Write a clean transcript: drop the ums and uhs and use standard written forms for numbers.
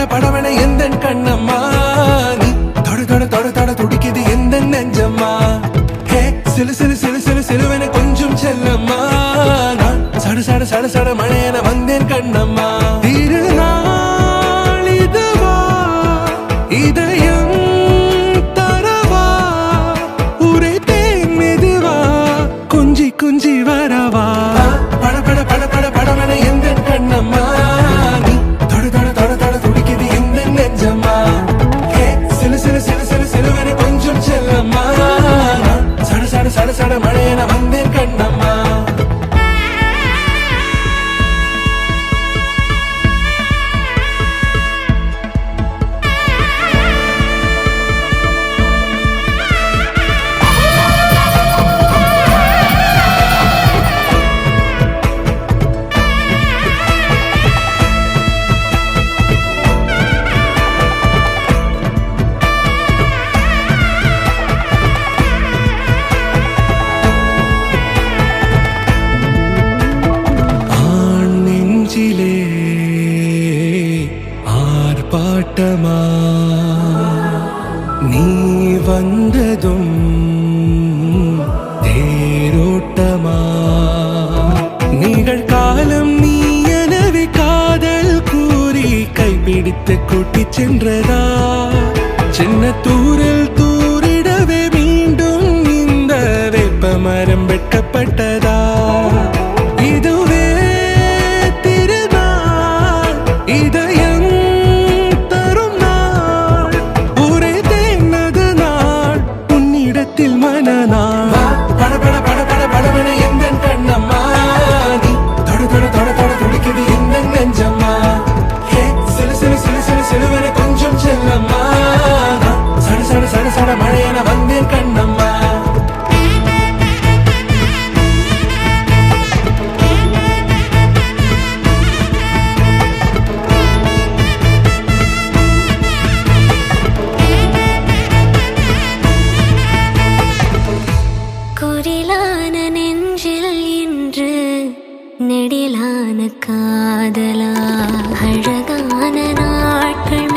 படவன எந்த கண்ணம்மா நீ தொட தொட தொட தொட துடிக்குது எந்த நெஞ்சம்மா ஹே சிலு சிலு சிலு சிலு சிலுவன கொஞ்சம் செல்லம்மா நான் சட சட சட சட மழையன வந்தேன் கண்ணம்மா திருநாள் இதுவா இதயம் தரவா உரைத்தேன் மெதுவா கொஞ்சி கொஞ்சி வரவா பட பட பட பட படவன எந்த கண்ணம்மா நீ தொட தொட தொட தொட துடிக்குது எந்த நெஞ்சம்மா ஹே சிலு சிலு சிலு சிலு சிலுவன கொஞ்சம் செல்லம்மா நான் சட சட சட சட மழையன வந்தேன் கண்ணம்மா ஆர்ப்பாட்டமா நீ வந்ததும் தேரோட்டமா நிகழ்காலம் நீ எனவே காதல் கூறி கைப்பிடித்து கூட்டிச் சென்றதா சின்ன தூரில் தூரிடவே மீண்டும் இந்த வேப்ப மரம் வெட்கப்பட்டதா இதுவே திருநாள் இதயம் தரும் நாள் உரைத்தேனது நாள் உன்னிடத்தில் மனநாள் பட பட பட பட படவன எந்த கண்ணம்மா நீ தொட தொட தொட தொட துடிக்குது எந்த நெஞ்சம்மா ஹே சிலு சிலு சிலு சிலு சிலுவன கொஞ்சம் செல்லம்மா சட சட சட சட மழையன வந்தேன் கண்ணம்மா குரிலான நெஞ்சில் இன்று நெடிலான காதலா அழகான நாட்கள்